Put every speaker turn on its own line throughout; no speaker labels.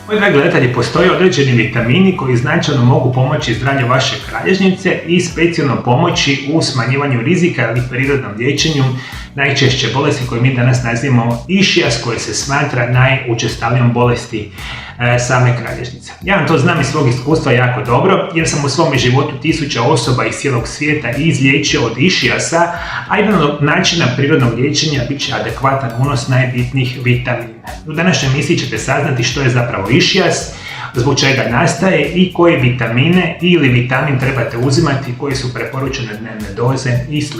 Moji dragi gledatelji, postoje određeni vitamini koji značajno mogu pomoći zdravlju vaše kralježnice i specijalno pomoći u smanjivanju rizika ili prirodnom liječenju najčešće bolesti koje mi danas nazivamo išijas, koje se smatra najučestalijom bolesti same kralježnice. Ja vam to znam iz svog iskustva jako dobro, jer sam u svom životu 1000 osoba iz cijelog svijeta izliječio od išijasa, a jedan od načina prirodnog liječenja bit će adekvatan unos najbitnijih vitamina. U današnjoj emisiji ćete saznati što je zapravo išijas, zbog čega nastaje i koje vitamine ili vitamin trebate uzimati, koji su preporučene dnevne doze i sl.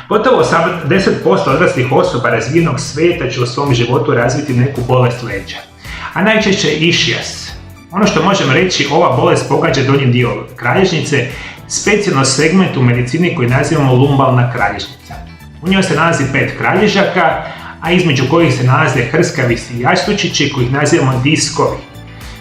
Gotovo 10% odraslih osoba razvijenog svijeta će u svom životu razviti neku bolest leđa, a najčešće je išijas. Ono što možemo reći, ova bolest pogađa donji dio kralježnice, specijalno segment u medicini koji nazivamo lumbalna kralježnica. U njoj se nalazi 5 kralježaka, a između kojih se nalaze hrskavici i jastučići kojih nazivamo diskovi.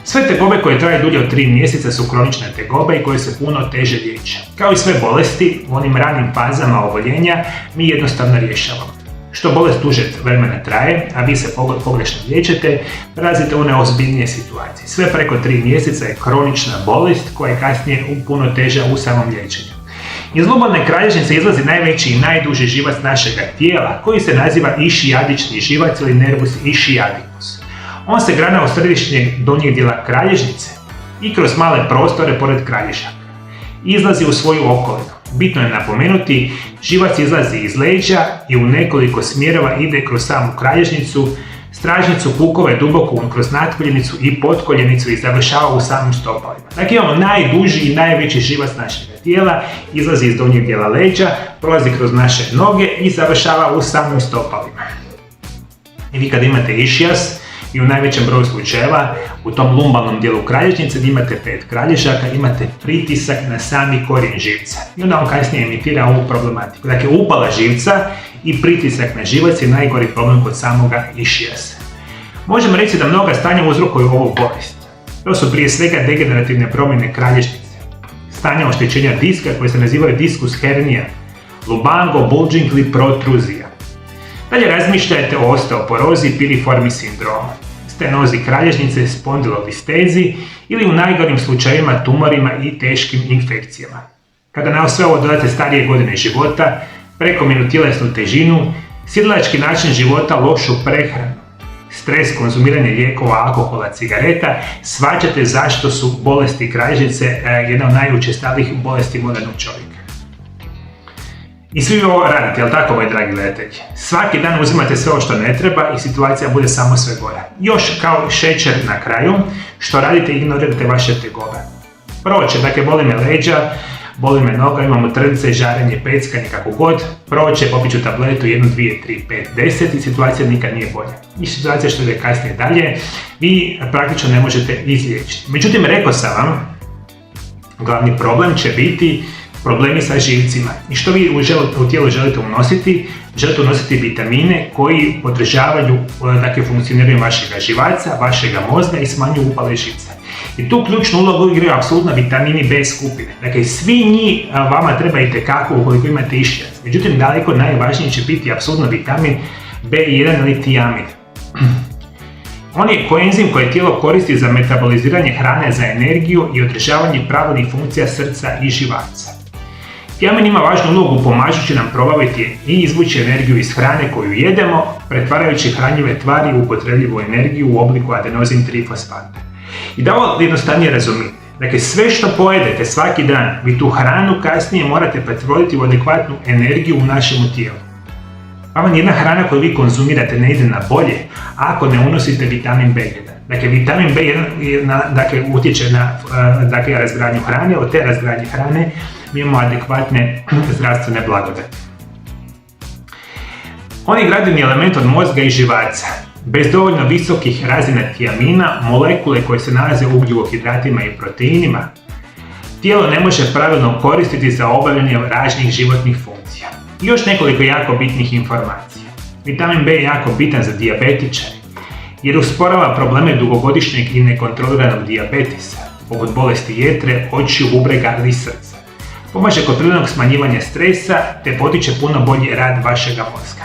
Sve tegobe koje traju dulje od 3 mjeseca su kronične tegobe i koje se puno teže liječe. Kao i sve bolesti, u onim ranim fazama oboljenja mi jednostavno rješavamo. Što bolest duže vremena traje, a vi se pogrešno liječite, prelazite u neozbiljnije situacije. Sve preko 3 mjeseca je kronična bolest koja je kasnije puno teža u samom liječenju. Iz lumbalne kralježnice izlazi najveći i najduži živac našega tijela, koji se naziva išijadični živac ili nervus išijadicus. On se grana od središnjeg donjeg dijela kralježnice i kroz male prostore pored kralježaka. Izlazi u svoju okolinu. Bitno je napomenuti, živac izlazi iz leđa i u nekoliko smjerova ide kroz samu kralježnicu, stražnicu, kukove, duboko kroz natkoljenicu i potkoljenicu i završava u samim stopalima. Dakle, imamo najduži i najveći živac našeg tijela, izlazi iz donjeg dijela leđa, prolazi kroz naše noge i završava u samim stopalima. I vi kad imate išijas, i u najvećem broju slučajeva u tom lumbalnom dijelu kralježnice gdje imate 5 kralježaka, imate pritisak na sami korijen živca. I onda on kasnije emitira ovu problematiku. Dakle, upala živca i pritisak na živac je najgori problem kod samoga išijasa. Možemo reći da mnoga stanja uzrokuju ovu bolest. To su prije svega degenerativne promjene kralježnice, stanja oštećenja diska koje se nazivaju diskus hernia, lubango, bulging ili protruzija. Dalje razmišljajte o osteoporozi, piriformi sindromu, stenozi kralježnice, spondilolistezi ili u najgorim slučajevima tumorima i teškim infekcijama. Kada na sve ovo dodate starije godine života, prekomjernu tjelesnu težinu, sjedilački način života, lošu prehranu, stres, konzumiranje lijekova, alkohola, cigareta, shvaćate zašto su bolesti kralježnice jedna od najučestalijih bolesti modernog čovjeka. I svi ovo radite, jel tako, moji dragi gledatelji? Svaki dan uzimate sve ovo što ne treba i situacija bude samo sve gora. Još kao šećer na kraju, što radite, ignorirate vaše tegobe. Proće, dakle, boli me leđa, boli me noga, imamo trnce, žarenje, peckanje, kako god. Proće, popit ću tabletu 1, 2, 3, 5, 10 i situacija nikad nije bolja. I situacija što ide kasnije dalje, vi praktično ne možete izliječiti. Međutim, rekao sam vam, glavni problem će biti problemi sa živcima. I što vi u tijelu želite unositi? Želite unositi vitamine koji podržavaju, dakle, funkcioniranje vašega živaca, vašega mozga i smanjuju upale živca. I tu ključnu ulogu igraju apsolutno vitamini B skupine. Dakle, svi njih vama treba itekako ukoliko imate išijas. Međutim, daleko najvažniji će biti apsolutno vitamin B1 ili tiamid. On je koenzim koje tijelo koristi za metaboliziranje hrane za energiju i održavanje pravilnih funkcija srca i živaca. Tiamin ima važnu ulogu pomažući nam probaviti i izvući energiju iz hrane koju jedemo, pretvarajući hranjive tvari u upotrebljivu energiju u obliku adenozin trifosfata. I da ovo jednostavnije razumijete, dakle, sve što pojedete svaki dan, vi tu hranu kasnije morate pretvoriti u adekvatnu energiju u našem tijelu. Vama nijedna hrana koju vi konzumirate ne ide na bolje ako ne unosite vitamin B1. Dakle, vitamin B1 utječe na razgradnju hrane, od te razgradnje hrane mi imamo adekvatne zdravstvene blagodati. On je gradivni element od mozga i živaca. Bez dovoljno visokih razina tiamina, molekule koje se nalaze u ugljikohidratima i proteinima, tijelo ne može pravilno koristiti za obavljanje raznih životnih funkcija. I još nekoliko jako bitnih informacija. Vitamin B je jako bitan za dijabetičare, jer usporava probleme dugogodišnjeg i nekontroliranog dijabetesa, poput bolesti jetre, očiju, bubrega ili srca. Pomaže kod prirodnog smanjivanja stresa te potiče puno bolji rad vašega mozga.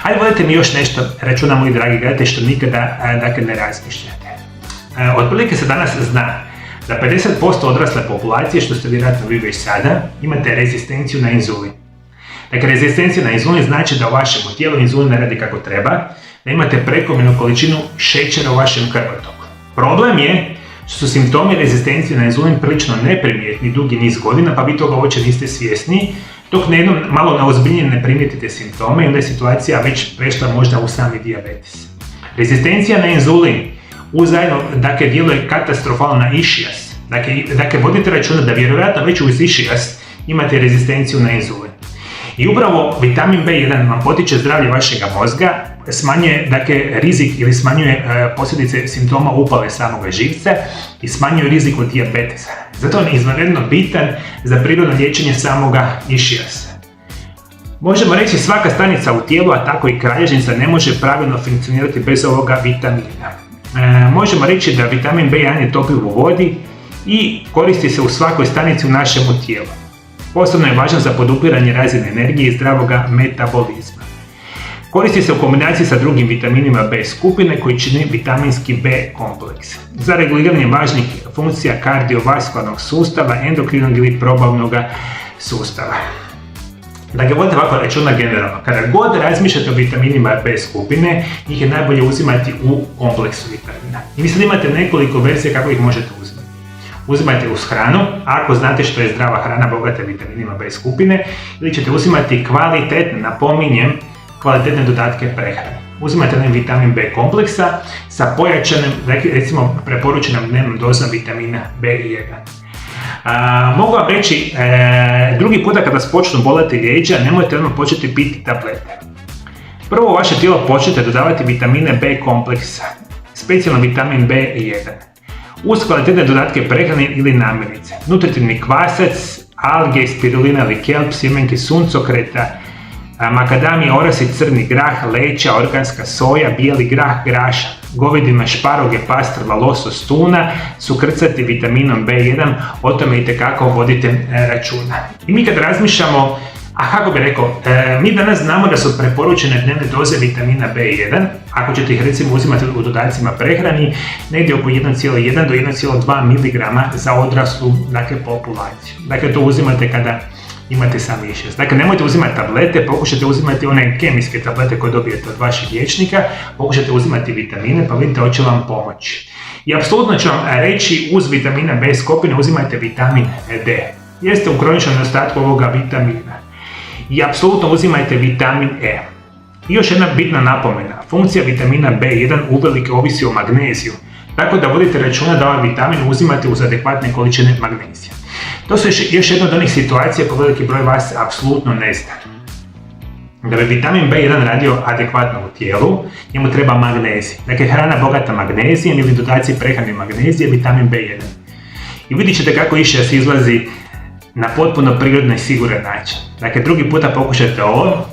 Ali vodite mi još nešto računa, moji dragi gledatelji, što nikada ne razmišljate. Otprilike se danas zna da 50% odrasle populacije, što ste vjerojatno vi već sada, imate rezistenciju na inzulin. Dakle, rezistencija na inzulin znači da u vašem tijelu inzulin ne radi kako treba, da imate prekomjernu količinu šećera u vašem krvotoku. Problem je što su simptomi rezistencije na inzulin prilično neprimjetni dugi niz godina, pa vi toga uopće niste svjesni, dok na jednom malo neozbiljnije ne primijetite simptome i onda je situacija već prešla možda u sami dijabetes. Rezistencija na inzulin zajedno, dakle, djeluje katastrofalno na išijas. Dakle, vodite računa da vjerojatno već uz išijas imate rezistenciju na inzulin. I upravo vitamin B1 vam potiče zdravlje vašega mozga, smanjuje rizik ili smanjuje posljedice simptoma upale samoga živca i smanjuje rizik od dijabetesa. Zato on je izvanredno bitan za prirodno liječenje samoga išijasa. Možemo reći svaka stanica u tijelu, a tako i kralježnica, ne može pravilno funkcionirati bez ovoga vitamina. Možemo reći da vitamin B1 je topiv u vodi i koristi se u svakoj stanici u našemu tijelu. Posebno je važan za podupiranje razine energije i zdravoga metabolizma. Koristi se u kombinaciji sa drugim vitaminima B skupine koji čini vitaminski B kompleks za reguliranje važnih funkcija kardiovaskularnog sustava, endokrinog ili probavnog sustava. Dakle, vodite ovako računa generalno. Kada god razmišljate o vitaminima B skupine, njih je najbolje uzimati u kompleksu vitamina. I mislim da imate nekoliko verzija kako ih možete uzimati. Uzimajte uz hranu, ako znate što je zdrava hrana bogata vitaminima B skupine, ili ćete uzimati kvalitetne dodatke prehrane. Uzimate vitamin B kompleksa sa pojačanim, recimo preporučenom dnevnom dozom vitamina B1. Mogu vam reći, drugi puta kada vas počnu boleti lijeđa, nemojte odmah početi piti tablete. Prvo u vaše tijelo počnete dodavati vitamine B kompleksa, specijalno vitamin B1. Uz kvalitetne dodatke prehrane ili namirnice, nutritivni kvasac, alge, spirulina ili kelp, sjemenke suncokreta, makadamija, orasi, crni grah, leća, organska soja, bijeli grah, grašak, govedina, šparoge, pastrva, losos, tuna su krcati vitaminom B1, o tome itekako vodite računa. I mi kad razmišljamo, mi danas znamo da su preporučene dnevne doze vitamina B1, ako ćete ih recimo uzimati u dodacima prehrani, negdje oko 1,1 do 1,2 mg za odraslu populaciju. Dakle, to uzimate kada imate sami išijas. Dakle, nemojte uzimati tablete, pokušajte uzimati one kemijske tablete koje dobijete od vašeg liječnika, pokušajte uzimati vitamine, pa vidite hoće vam pomoći. I apsolutno ću vam reći, uz vitamina B skupine uzimajte vitamin D. Jeste u kroničnom nedostatku ovoga vitamina. I apsolutno uzimajte vitamin E. I još jedna bitna napomena, funkcija vitamina B1 uvelike ovisi o magneziju, tako da vodite računa da ovaj vitamin uzimate uz adekvatne količine magnezija. To su još jedna od onih situacija koje veliki broj vas apsolutno ne zna. Da bi vitamin B1 radio adekvatno u tijelu, njemu treba magnezij. Dakle, hrana bogata magnezijem ili dodaci prehrane magnezije, vitamin B1. I vidit ćete kako išijas izlazi na potpuno prirodno i siguran način. Dakle, drugi puta pokušajte ovo,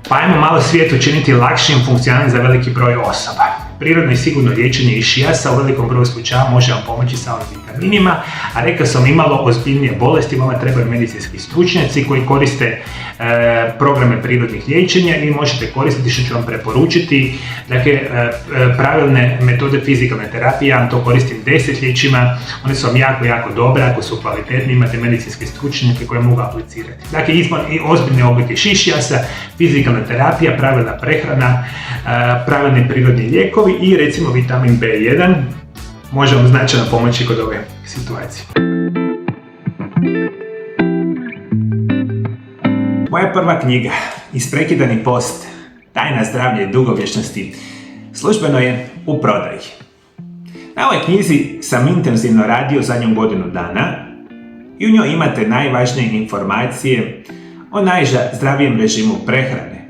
pa ajmo malo svijet učiniti lakšim funkcionalnim za veliki broj osoba. Prirodno i sigurno liječenje išijasa u velikom broju slučaja može vam pomoći sa ovim vitaminima, a rekao sam imalo ozbiljnije bolesti, vama trebaju medicinski stručnjaci koji koriste programe prirodnih liječenja ili možete koristiti, što ću vam preporučiti, dakle, pravilne metode fizikalne terapije, ja vam to koristim desetljećima, one su vam jako dobre, ako su kvalitetni, imate medicinske stručnjake koje mogu aplicirati. Dakle, i ozbiljne oblike išijasa, fizikalna terapija, pravilna prehrana, pravilni prirodni lijekovi i recimo vitamin B1 može vam značajno pomoći kod ove situacije. Moja prva knjiga, Isprekidani post, tajna zdravlja i dugovječnosti, službeno je u prodaji. Na ovoj knjizi sam intenzivno radio zadnju godinu dana i u njoj imate najvažnije informacije o najzdravijem režimu prehrane,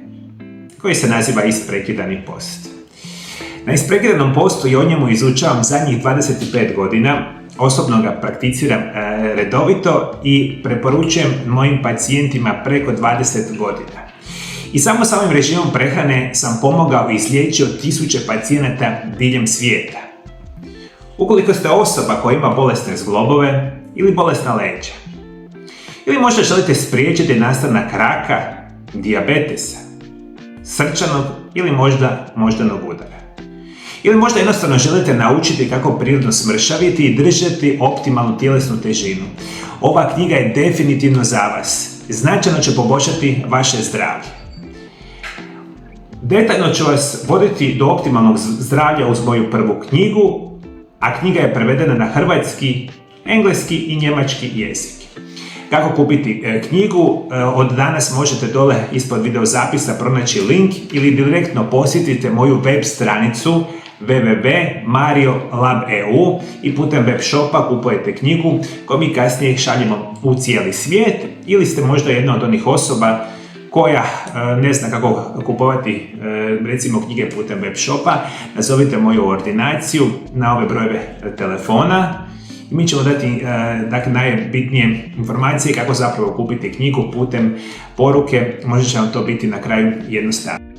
koji se naziva Isprekidani post. Na isprekidanom postu i o njemu izučavam zadnjih 25 godina, osobno ga prakticiram redovito i preporučujem mojim pacijentima preko 20 godina. I samo sa ovim režimom prehrane sam pomogao i izliječio tisuće pacijenata diljem svijeta. Ukoliko ste osoba koja ima bolesne zglobove ili bolesna leđa, ili možda želite spriječiti nastanak raka, dijabetesa, srčanog ili moždanog udara, Ili možda jednostavno želite naučiti kako prirodno smršaviti i držati optimalnu tjelesnu težinu. Ova knjiga je definitivno za vas. Značajno će poboljšati vaše zdravlje. Detaljno ću vas voditi do optimalnog zdravlja uz moju prvu knjigu, a knjiga je prevedena na hrvatski, engleski i njemački jezik. Kako kupiti knjigu? Od danas možete dole ispod video zapisa pronaći link ili direktno posjetite moju web stranicu www.mariolab.eu i putem web shopa kupujete knjigu koju mi kasnije šaljemo u cijeli svijet, ili ste možda jedna od onih osoba koja ne zna kako kupovati recimo knjige putem web shopa. Nazovite moju ordinaciju na ove brojeve telefona i mi ćemo dati najbitnije informacije kako zapravo kupiti knjigu putem poruke. Možda će vam to biti na kraju jednostavno.